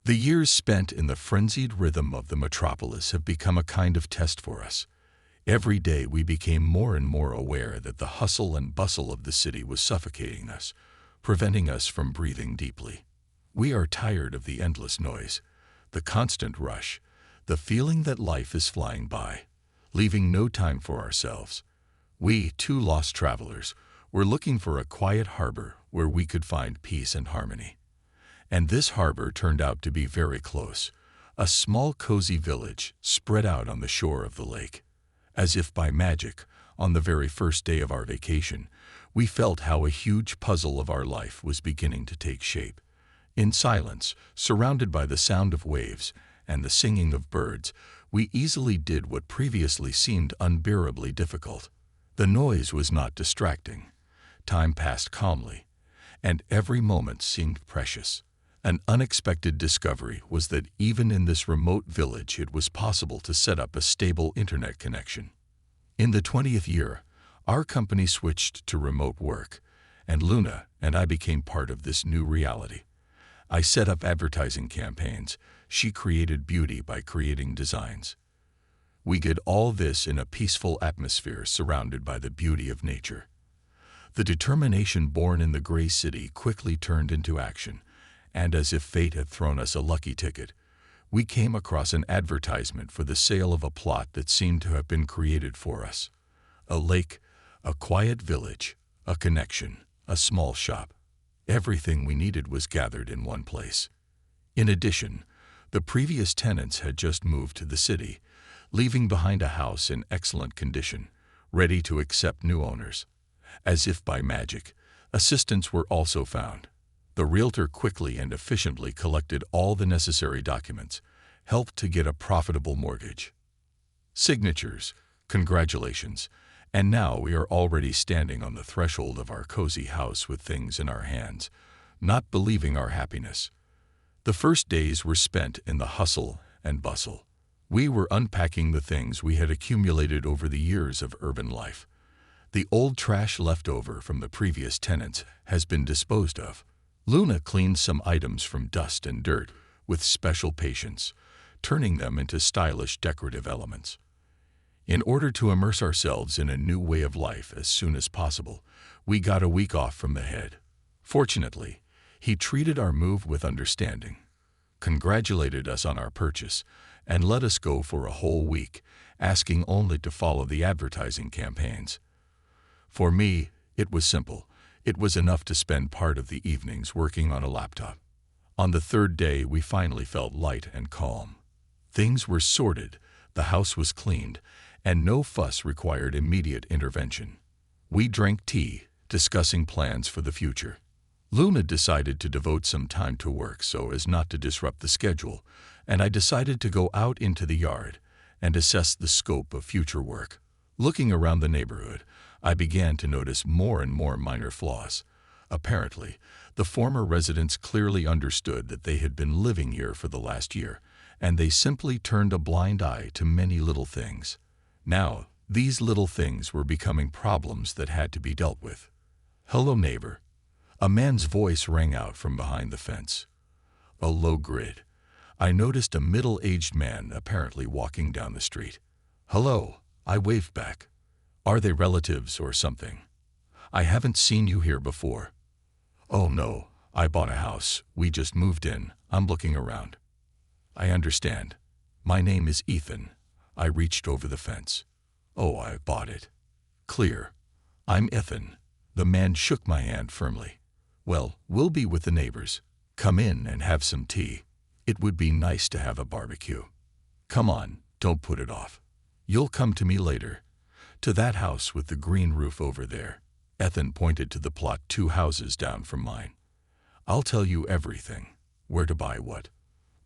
The years spent in the frenzied rhythm of the metropolis have become a kind of test for us. Every day we became more and more aware that the hustle and bustle of the city was suffocating us, preventing us from breathing deeply. We are tired of the endless noise, the constant rush, the feeling that life is flying by, leaving no time for ourselves. We, two lost travelers, were looking for a quiet harbor where we could find peace and harmony. And this harbor turned out to be very close, a small cozy village spread out on the shore of the lake. As if by magic, on the very first day of our vacation, we felt how a huge puzzle of our life was beginning to take shape. In silence, surrounded by the sound of waves and the singing of birds, we easily did what previously seemed unbearably difficult. The noise was not distracting. Time passed calmly, and every moment seemed precious. An unexpected discovery was that even in this remote village it was possible to set up a stable internet connection. In the 20th year, our company switched to remote work, and Luna and I became part of this new reality. I set up advertising campaigns. She created beauty by creating designs. We did all this in a peaceful atmosphere surrounded by the beauty of nature. The determination born in the gray city quickly turned into action, and as if fate had thrown us a lucky ticket, we came across an advertisement for the sale of a plot that seemed to have been created for us. A lake, a quiet village, a connection, a small shop. Everything we needed was gathered in one place. In addition, the previous tenants had just moved to the city, leaving behind a house in excellent condition, ready to accept new owners. As if by magic, assistants were also found. The realtor quickly and efficiently collected all the necessary documents, helped to get a profitable mortgage. Signatures, congratulations, and now we are already standing on the threshold of our cozy house with things in our hands, not believing our happiness. The first days were spent in the hustle and bustle. We were unpacking the things we had accumulated over the years of urban life. The old trash left over from the previous tenants has been disposed of. Luna cleaned some items from dust and dirt with special patience, turning them into stylish decorative elements. In order to immerse ourselves in a new way of life as soon as possible, we got a week off from the head. Fortunately, he treated our move with understanding, congratulated us on our purchase, and let us go for a whole week, asking only to follow the advertising campaigns. For me, it was simple. It was enough to spend part of the evenings working on a laptop. On the third day, we finally felt light and calm. Things were sorted, the house was cleaned, and no fuss required immediate intervention. We drank tea, discussing plans for the future. Luna decided to devote some time to work so as not to disrupt the schedule, and I decided to go out into the yard and assess the scope of future work. Looking around the neighborhood, I began to notice more and more minor flaws. Apparently, the former residents clearly understood that they had been living here for the last year, and they simply turned a blind eye to many little things. Now, these little things were becoming problems that had to be dealt with. "Hello, neighbor." A man's voice rang out from behind the fence. A low grid. I noticed a middle-aged man apparently walking down the street. "Hello," I waved back. "Are they relatives or something? I haven't seen you here before." "Oh no, I bought a house. We just moved in. I'm looking around." "I understand. My name is Ethan." I reached over the fence. "Oh, I bought it." "Clear. I'm Ethan." The man shook my hand firmly. "Well, we'll be with the neighbors. Come in and have some tea. It would be nice to have a barbecue. Come on, don't put it off. You'll come to me later. To that house with the green roof over there." Ethan pointed to the plot 2 houses down from mine. "I'll tell you everything. Where to buy what.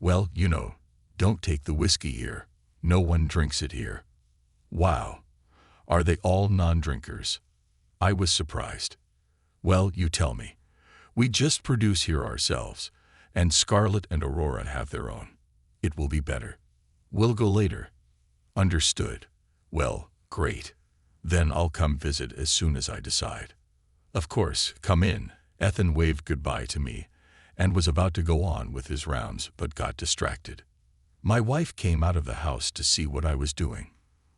Well, you know, don't take the whiskey here. No one drinks it here." "Wow. Are they all non-drinkers?" I was surprised. "Well, you tell me. We just produce here ourselves, and Scarlett and Aurora have their own. It will be better. We'll go later." "Understood. Well, great. Then I'll come visit as soon as I decide." "Of course, come in." Ethan waved goodbye to me, and was about to go on with his rounds but got distracted. My wife came out of the house to see what I was doing.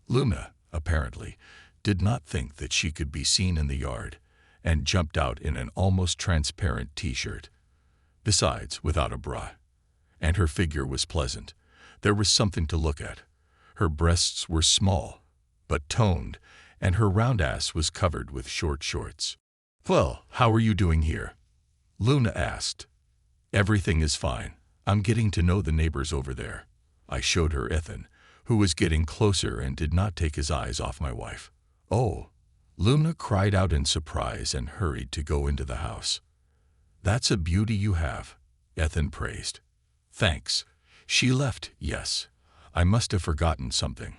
Luna, apparently, did not think that she could be seen in the yard and jumped out in an almost transparent t-shirt. Besides, without a bra. And her figure was pleasant. There was something to look at. Her breasts were small, but toned, and her round ass was covered with short shorts. "Well, how are you doing here?" Luna asked. "Everything is fine. I'm getting to know the neighbors over there." I showed her Ethan, who was getting closer and did not take his eyes off my wife. "Oh!" Luna cried out in surprise and hurried to go into the house. "That's a beauty you have," Ethan praised. "Thanks." She left, yes. I must have forgotten something.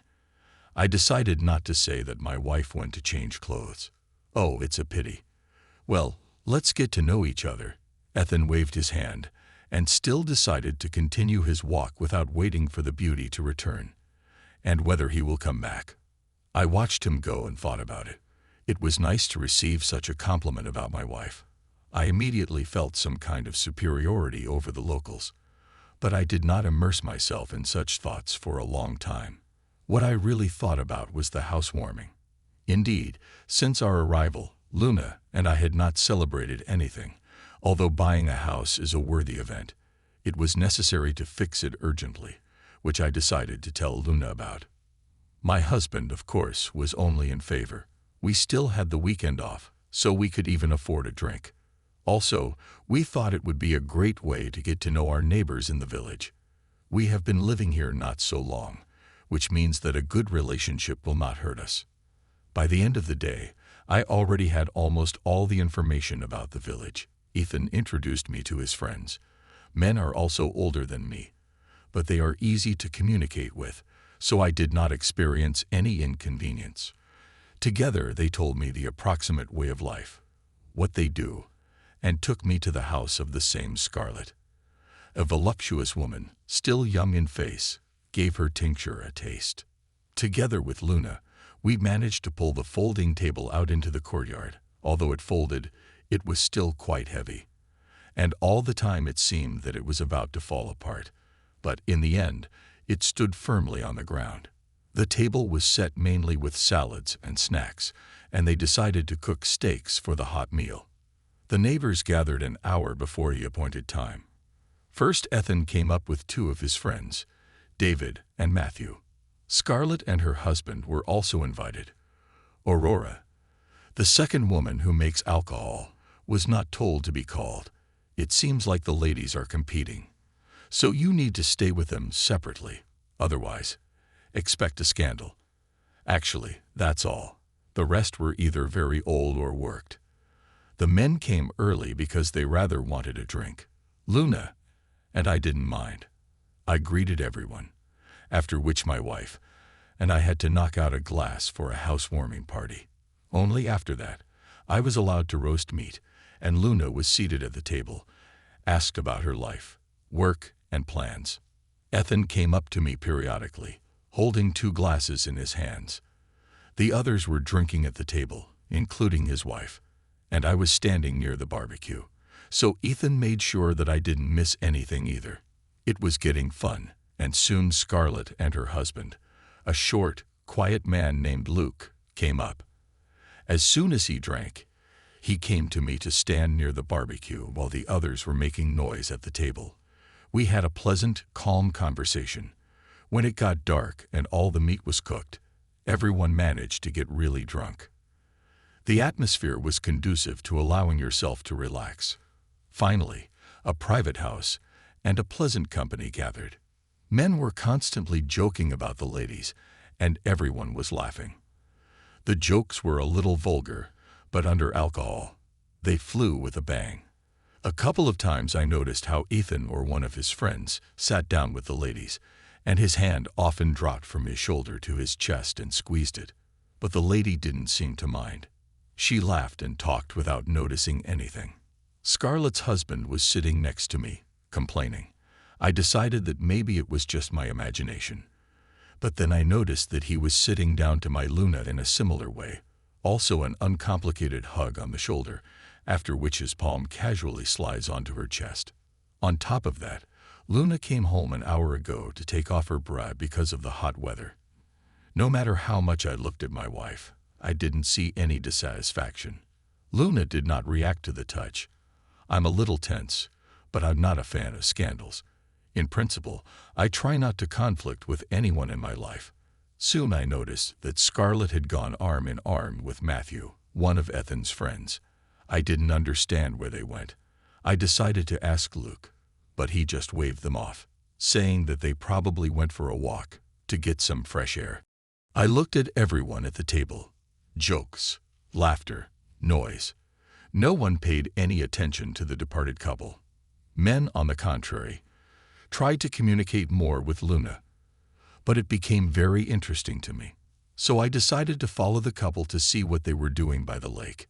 I decided not to say that my wife went to change clothes. Oh, it's a pity. "Well, let's get to know each other." Ethan waved his hand and still decided to continue his walk without waiting for the beauty to return, and whether he will come back. I watched him go and thought about it. It was nice to receive such a compliment about my wife. I immediately felt some kind of superiority over the locals, but I did not immerse myself in such thoughts for a long time. What I really thought about was the housewarming. Indeed, since our arrival, Luna and I had not celebrated anything. Although buying a house is a worthy event, it was necessary to fix it urgently, which I decided to tell Luna about. My husband, of course, was only in favor. We still had the weekend off, so we could even afford a drink. Also, we thought it would be a great way to get to know our neighbors in the village. We have been living here not so long, which means that a good relationship will not hurt us. By the end of the day, I already had almost all the information about the village. Ethan introduced me to his friends. Men are also older than me, but they are easy to communicate with, so I did not experience any inconvenience. Together they told me the approximate way of life, what they do, and took me to the house of the same Scarlett. A voluptuous woman, still young in face, gave her tincture a taste. Together with Luna, we managed to pull the folding table out into the courtyard. Although it folded, it was still quite heavy, and all the time it seemed that it was about to fall apart, but in the end, it stood firmly on the ground. The table was set mainly with salads and snacks, and they decided to cook steaks for the hot meal. The neighbors gathered an hour before the appointed time. First, Ethan came up with two of his friends, David and Matthew. Scarlett and her husband were also invited. Aurora, the second woman who makes alcohol, was not told to be called. It seems like the ladies are competing, so you need to stay with them separately. Otherwise, expect a scandal. Actually, that's all. The rest were either very old or worked. The men came early because they rather wanted a drink. Luna and I didn't mind. I greeted everyone, after which my wife and I had to knock out a glass for a housewarming party. Only after that, I was allowed to roast meat, and Luna was seated at the table, asked about her life, work, and plans. Ethan came up to me periodically, holding 2 glasses in his hands. The others were drinking at the table, including his wife, and I was standing near the barbecue, so Ethan made sure that I didn't miss anything either. It was getting fun, and soon Scarlett and her husband, a short, quiet man named Luke, came up. As soon as he drank, he came to me to stand near the barbecue while the others were making noise at the table. We had a pleasant, calm conversation. When it got dark and all the meat was cooked, everyone managed to get really drunk. The atmosphere was conducive to allowing yourself to relax. Finally, a private house and a pleasant company gathered. Men were constantly joking about the ladies, and everyone was laughing. The jokes were a little vulgar, but under alcohol, they flew with a bang. A couple of times I noticed how Ethan or one of his friends sat down with the ladies, and his hand often dropped from his shoulder to his chest and squeezed it. But the lady didn't seem to mind. She laughed and talked without noticing anything. Scarlett's husband was sitting next to me, complaining. I decided that maybe it was just my imagination. But then I noticed that he was sitting down to my Luna in a similar way, also an uncomplicated hug on the shoulder, after which his palm casually slides onto her chest. On top of that, Luna came home an hour ago to take off her bra because of the hot weather. No matter how much I looked at my wife, I didn't see any dissatisfaction. Luna did not react to the touch. I'm a little tense, but I'm not a fan of scandals. In principle, I try not to conflict with anyone in my life. Soon I noticed that Scarlett had gone arm in arm with Matthew, one of Ethan's friends. I didn't understand where they went. I decided to ask Luke, but he just waved them off, saying that they probably went for a walk to get some fresh air. I looked at everyone at the table. Jokes, laughter, noise. No one paid any attention to the departed couple. Men, on the contrary, tried to communicate more with Luna. But it became very interesting to me, so I decided to follow the couple to see what they were doing by the lake.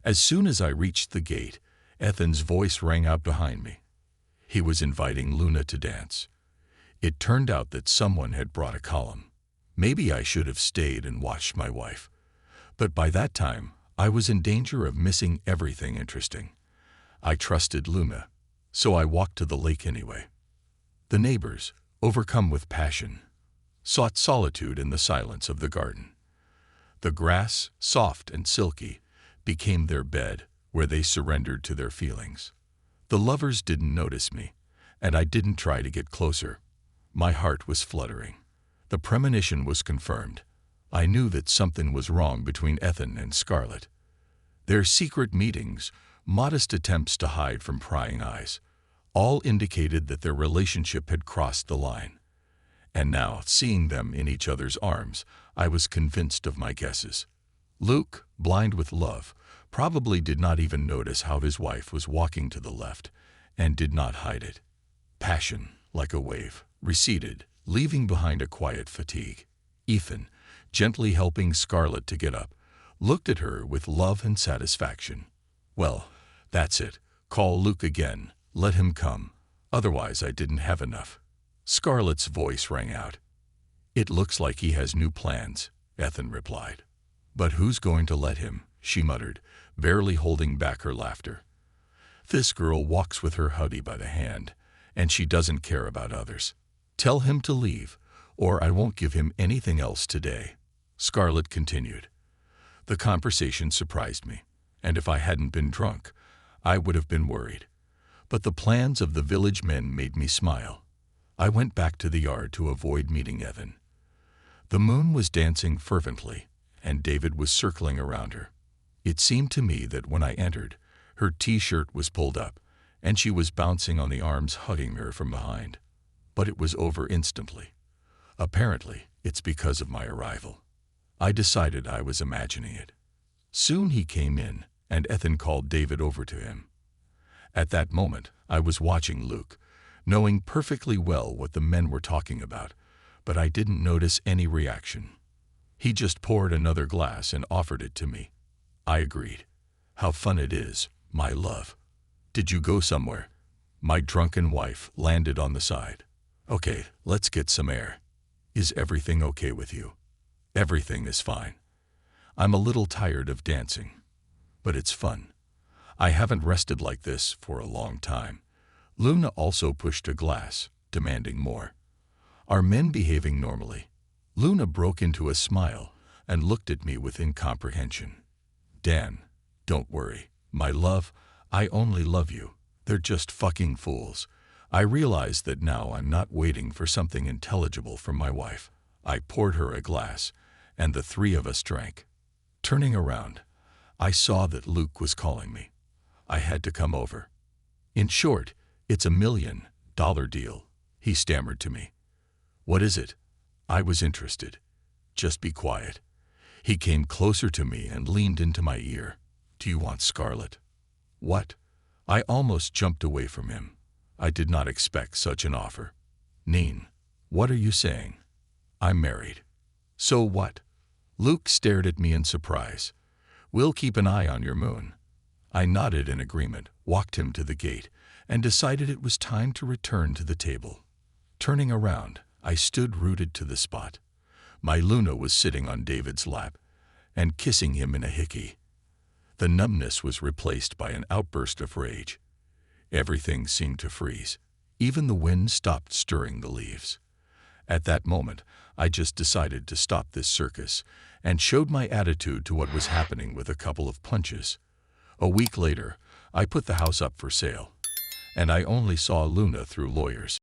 As soon as I reached the gate, Ethan's voice rang out behind me. He was inviting Luna to dance. It turned out that someone had brought a column. Maybe I should have stayed and watched my wife. But by that time, I was in danger of missing everything interesting. I trusted Luna, so I walked to the lake anyway. The neighbors, overcome with passion, sought solitude in the silence of the garden. The grass, soft and silky, became their bed where they surrendered to their feelings. The lovers didn't notice me, and I didn't try to get closer. My heart was fluttering. The premonition was confirmed. I knew that something was wrong between Ethan and Scarlett. Their secret meetings, modest attempts to hide from prying eyes, all indicated that their relationship had crossed the line. And now, seeing them in each other's arms, I was convinced of my guesses. Luke, blind with love, probably did not even notice how his wife was walking to the left, and did not hide it. Passion, like a wave, receded, leaving behind a quiet fatigue. Ethan, gently helping Scarlett to get up, looked at her with love and satisfaction. Well, that's it. Call Luke again. Let him come. Otherwise, I didn't have enough. Scarlett's voice rang out. It looks like he has new plans, Ethan replied. But who's going to let him? She muttered, barely holding back her laughter. This girl walks with her hubby by the hand, and she doesn't care about others. Tell him to leave, or I won't give him anything else today, Scarlett continued. The conversation surprised me, and if I hadn't been drunk, I would have been worried. But the plans of the village men made me smile. I went back to the yard to avoid meeting Evan. The moon was dancing fervently, and David was circling around her. It seemed to me that when I entered, her t-shirt was pulled up, and she was bouncing on the arms hugging her from behind. But it was over instantly. Apparently, it's because of my arrival. I decided I was imagining it. Soon he came in, and Ethan called David over to him. At that moment, I was watching Luke, knowing perfectly well what the men were talking about, but I didn't notice any reaction. He just poured another glass and offered it to me. I agreed. How fun it is, my love. Did you go somewhere? My drunken wife landed on the side. Okay, let's get some air. Is everything okay with you? Everything is fine. I'm a little tired of dancing, but it's fun. I haven't rested like this for a long time. Luna also pushed a glass, demanding more. Are men behaving normally? Luna broke into a smile and looked at me with incomprehension. Dan, don't worry. My love, I only love you. They're just fucking fools. I realized that now I'm not waiting for something intelligible from my wife. I poured her a glass, and the three of us drank. Turning around, I saw that Luke was calling me. I had to come over. In short, it's $1 million deal, he stammered to me. What is it? I was interested. Just be quiet. He came closer to me and leaned into my ear. Do you want Scarlett? What? I almost jumped away from him. I did not expect such an offer. Neen, what are you saying? I'm married. So what? Luke stared at me in surprise. We'll keep an eye on your moon. I nodded in agreement, walked him to the gate, and decided it was time to return to the table. Turning around, I stood rooted to the spot. My Luna was sitting on David's lap and kissing him in a hickey. The numbness was replaced by an outburst of rage. Everything seemed to freeze. Even the wind stopped stirring the leaves. At that moment, I just decided to stop this circus and showed my attitude to what was happening with a couple of punches. A week later, I put the house up for sale, and I only saw Luna through lawyers.